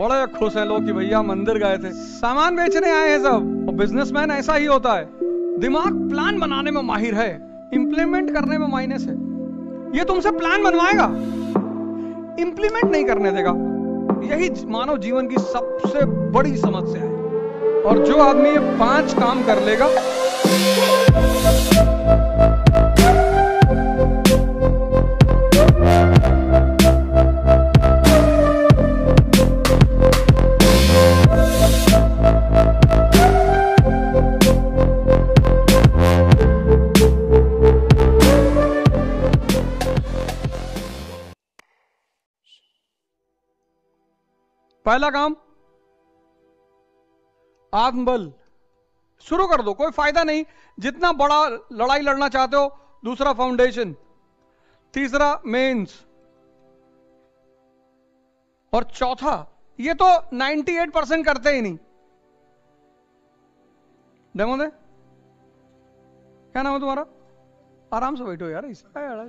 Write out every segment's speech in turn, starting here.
बड़े खुश हैं लोग कि भैया मंदिर गए थे। सामान बेचने आए हैं सब। और बिजनेसमैन ऐसा ही होता है, दिमाग प्लान बनाने में माहिर है, इंप्लीमेंट करने में माइनस है। ये तुमसे प्लान बनवाएगा, इंप्लीमेंट नहीं करने देगा। यही मानव जीवन की सबसे बड़ी समस्या है। और जो आदमी ये 5 काम कर लेगा, पहला काम आत्मबल। शुरू कर दो, कोई फायदा नहीं। जितना बड़ा लड़ाई लड़ना चाहते हो, दूसरा फाउंडेशन, तीसरा मेंस, और चौथा, ये तो 98% करते ही नहीं। डेमो दे, क्या नाम है तुम्हारा? आराम से बैठो यार, इसका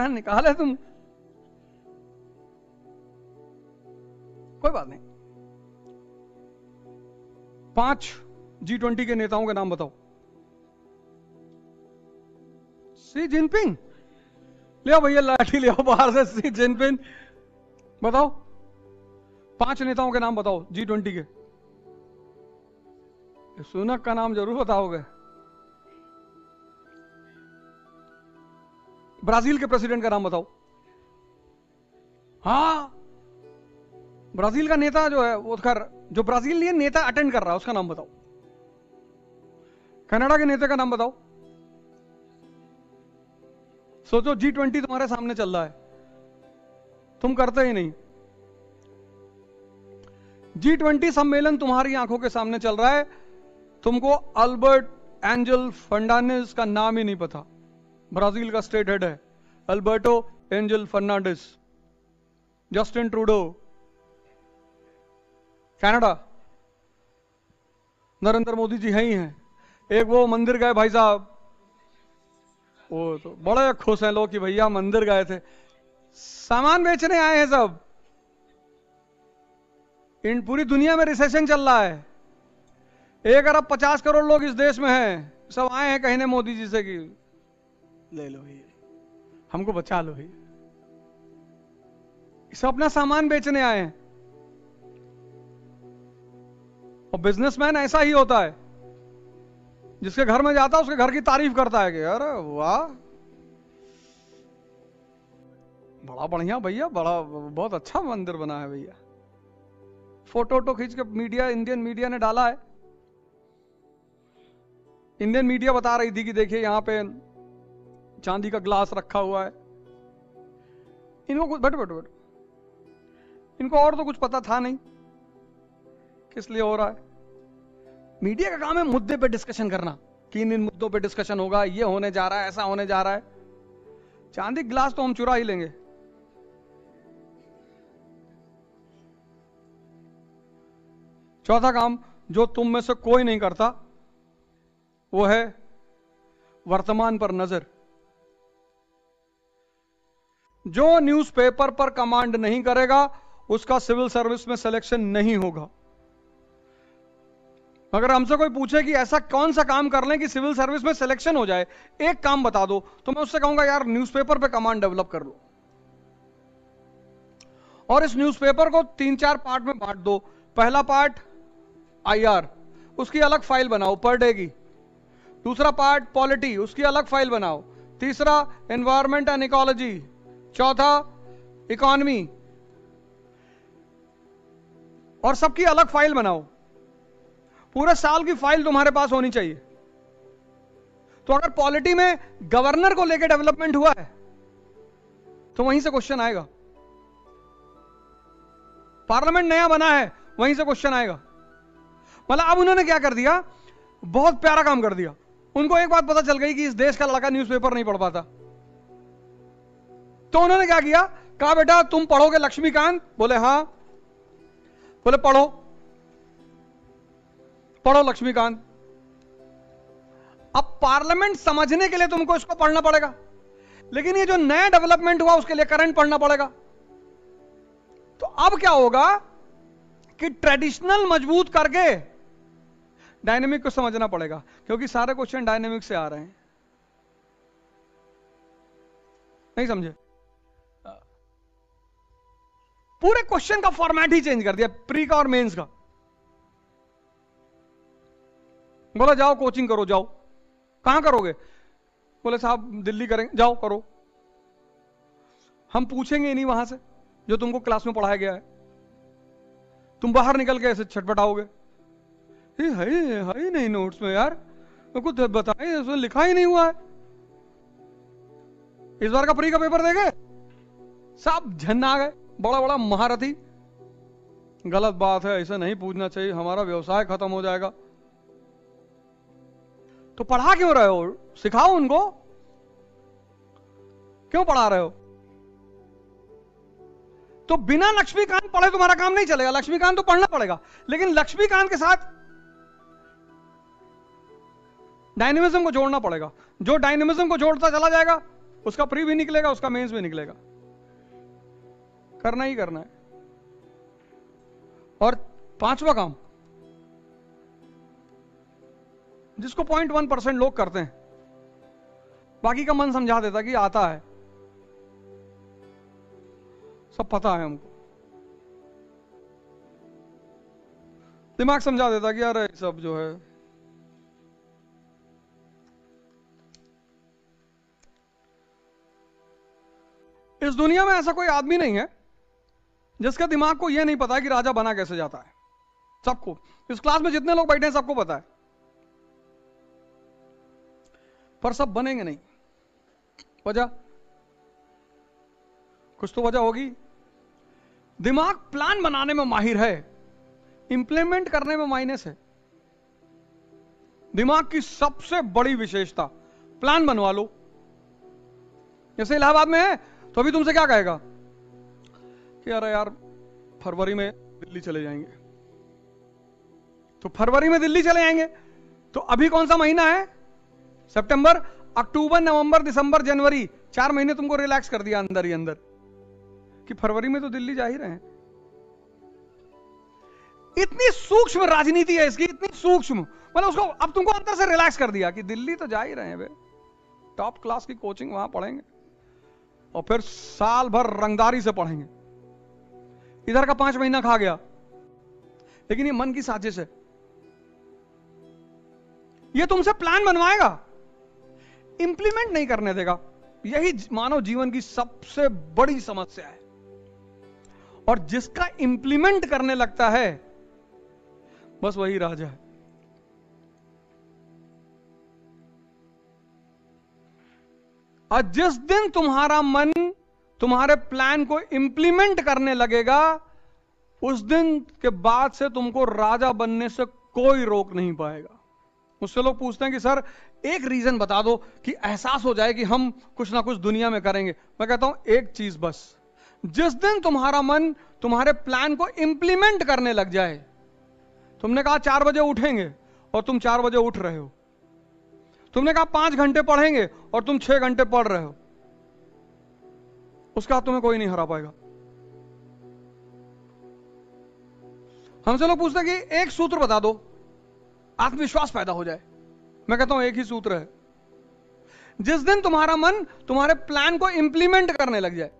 निकाले तुम, कोई बात नहीं। 5 G20 के नेताओं के नाम बताओ। सी जिनपिंग, ले आओ भैया लाठी, ले आओ बाहर से। सी जिनपिंग बताओ, 5 नेताओं के नाम बताओ G20 के। सुनक का नाम जरूर बताओगे। ब्राजील के प्रेसिडेंट का नाम बताओ। हाँ, ब्राजील का नेता जो है वो, खैर जो ब्राजीलियन नेता अटेंड कर रहा है उसका नाम बताओ। कनाडा के नेता का नाम बताओ। सोचो, G20 तुम्हारे सामने चल रहा है, तुम करते ही नहीं। G20 सम्मेलन तुम्हारी आंखों के सामने चल रहा है, तुमको अल्बर्ट एंजल फर्नांडिस का नाम ही नहीं पता। ब्राजील का स्टेट हेड है Alberto Angel Fernandez. Justin Trudeau, Canada, Narendra Modi ji है ही हैं। एक वो मंदिर गए भाई साहब, वो तो बड़े खुश हैं लोग कि भैया मंदिर गए थे। सामान बेचने आए हैं सब। इन पूरी दुनिया में रिसेशन चल रहा है। 1 अरब 50 करोड़ लोग इस देश में हैं, सब आए हैं कहने मोदी जी से कि ले लो भैया, हमको बचा लो भैया। सब अपना सामान बेचने आए हैं। और बिजनेसमैन ऐसा ही होता है, जिसके घर में जाता है उसके घर की तारीफ करता है कि अरे वाह, बड़ा बढ़िया भैया, बड़ा बहुत अच्छा मंदिर बना है भैया। फोटो खींच के मीडिया, इंडियन मीडिया ने डाला है। इंडियन मीडिया बता रही थी कि देखिए यहां पे चांदी का ग्लास रखा हुआ है। इनको कुछ बैठो, इनको और तो कुछ पता था नहीं किस लिए हो रहा है। मीडिया का काम है मुद्दे पे डिस्कशन करना, कि इन मुद्दों पे डिस्कशन होगा, ये होने जा रहा है, ऐसा होने जा रहा है। चांदी ग्लास तो हम चुरा ही लेंगे। चौथा काम जो तुम में से कोई नहीं करता, वो है वर्तमान पर नजर। जो न्यूज़पेपर पर कमांड नहीं करेगा, उसका सिविल सर्विस में सिलेक्शन नहीं होगा। अगर हमसे कोई पूछे कि ऐसा कौन सा काम कर लें कि सिविल सर्विस में सिलेक्शन हो जाए, एक काम बता दो, तो मैं उससे कहूंगा यार न्यूज़पेपर पे कमांड डेवलप कर लो। और इस न्यूज़पेपर को 3-4 पार्ट में बांट दो। पहला पार्ट IR, उसकी अलग फाइल बनाओ पर डे की। दूसरा पार्ट पॉलिटी, उसकी अलग फाइल बनाओ। तीसरा एनवायरमेंट एंड इकोलॉजी। चौथा इकोनॉमी, और सबकी अलग फाइल बनाओ। पूरे साल की फाइल तुम्हारे पास होनी चाहिए। तो अगर पॉलिटी में गवर्नर को लेकर डेवलपमेंट हुआ है, तो वहीं से क्वेश्चन आएगा। पार्लियामेंट नया बना है, वहीं से क्वेश्चन आएगा। मतलब अब उन्होंने क्या कर दिया, बहुत प्यारा काम कर दिया। उनको एक बात पता चल गई कि इस देश का लड़का न्यूज़पेपर नहीं पढ़ पाता, तो उन्होंने क्या किया, कहा बेटा तुम पढ़ोगे लक्ष्मीकांत? बोले हाँ। बोले पढ़ो लक्ष्मीकांत। अब पार्लियामेंट समझने के लिए तुमको इसको पढ़ना पड़ेगा, लेकिन ये जो नया डेवलपमेंट हुआ उसके लिए करंट पढ़ना पड़ेगा। तो अब क्या होगा कि ट्रेडिशनल मजबूत करके डायनेमिक को समझना पड़ेगा, क्योंकि सारे क्वेश्चन डायनेमिक से आ रहे हैं। नहीं समझे? पूरे क्वेश्चन का फॉर्मेट ही चेंज कर दिया, प्री का और मेंस का। बोला जाओ कोचिंग करो, जाओ। कहां करोगे? बोले साहब दिल्ली करेंगे। जाओ करो, हम पूछेंगे नहीं वहां से जो तुमको क्लास में पढ़ाया गया है। तुम बाहर निकल के ऐसे छटपटाओगे, है ही नहीं नोट्स में यार, तो कुछ बताए, उसमें लिखा ही नहीं हुआ है। इस बार का प्री का पेपर देखे, सब झन्ना आ गए, बड़ा बड़ा महारथी। गलत बात है, ऐसा नहीं पूछना चाहिए, हमारा व्यवसाय खत्म हो जाएगा। तो पढ़ा क्यों रहे हो? सिखाओ उनको, क्यों पढ़ा रहे हो? तो बिना लक्ष्मीकांत पढ़े तुम्हारा काम नहीं चलेगा। लक्ष्मीकांत तो पढ़ना पड़ेगा, लेकिन लक्ष्मीकांत के साथ डायनेमिज्म को जोड़ना पड़ेगा। जो डायनेमिज्म को जोड़ता चला जाएगा, उसका प्री भी निकलेगा, उसका मेंस भी निकलेगा। करना ही करना है। और पांचवा काम, जिसको 0.1% लोग करते हैं, बाकी का मन समझा देता कि आता है, सब पता है हमको, दिमाग समझा देता कि यार सब जो है। इस दुनिया में ऐसा कोई आदमी नहीं है जिसके दिमाग को यह नहीं पता है कि राजा बना कैसे जाता है। सबको, इस क्लास में जितने लोग बैठे हैं सबको पता है, पर सब बनेंगे नहीं। वजह, कुछ तो वजह होगी। दिमाग प्लान बनाने में माहिर है, इंप्लीमेंट करने में माइनस है। दिमाग की सबसे बड़ी विशेषता, प्लान बनवा लो। जैसे इलाहाबाद में है तो अभी तुमसे क्या कहेगा कि अरे यार फरवरी में दिल्ली चले जाएंगे, तो फरवरी में दिल्ली चले जाएंगे। तो अभी कौन सा महीना है? सितंबर, अक्टूबर, नवंबर, दिसंबर, जनवरी, 4 महीने तुमको रिलैक्स कर दिया अंदर ही अंदर कि फरवरी में तो दिल्ली जा ही रहे हैं। इतनी सूक्ष्म राजनीति है इसकी, इतनी सूक्ष्म, मतलब उसको अब तुमको अंदर से रिलैक्स कर दिया कि दिल्ली तो जा ही रहे हैं बे, टॉप क्लास की कोचिंग वहां पढ़ेंगे और फिर साल भर रंगदारी से पढ़ेंगे। इधर का 5 महीना खा गया, लेकिन ये मन की साजिश है। ये तुमसे प्लान बनवाएगा, इंप्लीमेंट नहीं करने देगा। यही मानव जीवन की सबसे बड़ी समस्या है। और जिसका इंप्लीमेंट करने लगता है, बस वही राजा है। और जिस दिन तुम्हारा मन तुम्हारे प्लान को इंप्लीमेंट करने लगेगा, उस दिन के बाद से तुमको राजा बनने से कोई रोक नहीं पाएगा। मुझसे लोग पूछते हैं कि सर एक रीजन बता दो कि एहसास हो जाए कि हम कुछ ना कुछ दुनिया में करेंगे। मैं कहता हूं एक चीज बस, जिस दिन तुम्हारा मन तुम्हारे प्लान को इंप्लीमेंट करने लग जाए, तुमने कहा 4 बजे उठेंगे और तुम 4 बजे उठ रहे हो, तुमने कहा 5 घंटे पढ़ेंगे और तुम 6 घंटे पढ़ रहे हो, उसका तुम्हें कोई नहीं हरा पाएगा। हमसे लोग पूछते हैं कि एक सूत्र बता दो आत्मविश्वास पैदा हो जाए। मैं कहता हूं एक ही सूत्र है, जिस दिन तुम्हारा मन तुम्हारे प्लान को इंप्लीमेंट करने लग जाए।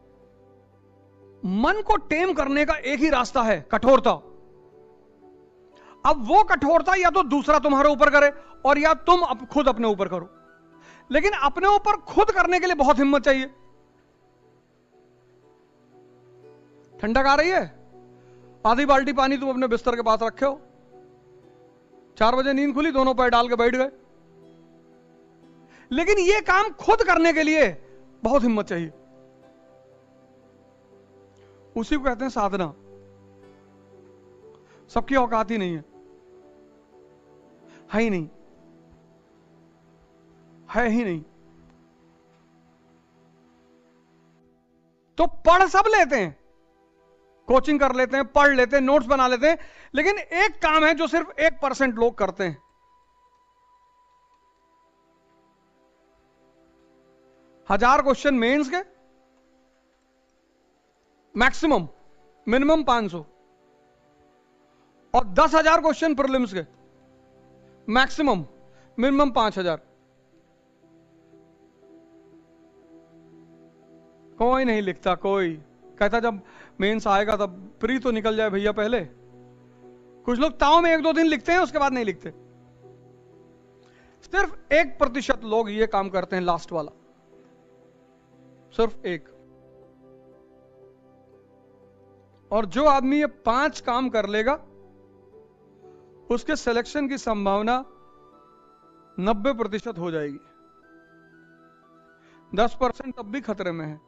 मन को टेम करने का एक ही रास्ता है, कठोरता। अब वो कठोरता या तो दूसरा तुम्हारे ऊपर करे और या तुम खुद अपने ऊपर करो, लेकिन अपने ऊपर खुद करने के लिए बहुत हिम्मत चाहिए। ठंडक आ रही है, आधी बाल्टी पानी तुम अपने बिस्तर के पास रखे हो, 4 बजे नींद खुली, दोनों पैर डाल के बैठ गए। लेकिन यह काम खुद करने के लिए बहुत हिम्मत चाहिए। उसी को कहते हैं साधना। सबकी औकात ही नहीं है ही नहीं, है ही नहीं। तो पढ़ सब लेते हैं, कोचिंग कर लेते हैं, पढ़ लेते हैं, नोट्स बना लेते हैं, लेकिन एक काम है जो सिर्फ 1% लोग करते हैं। 1000 क्वेश्चन मेंस के मैक्सिमम मिनिमम 500 और 10,000 क्वेश्चन प्रीलिम्स के, मैक्सिमम, मिनिमम 5,000। कोई नहीं लिखता, कोई कहता जब मेंस आएगा तब प्री तो निकल जाए भैया पहले। कुछ लोग ताव में 1-2 दिन लिखते हैं, उसके बाद नहीं लिखते। सिर्फ 1% लोग ये काम करते हैं, लास्ट वाला, सिर्फ 1। और जो आदमी ये 5 काम कर लेगा उसके सिलेक्शन की संभावना 90% हो जाएगी। 10% तब भी खतरे में है।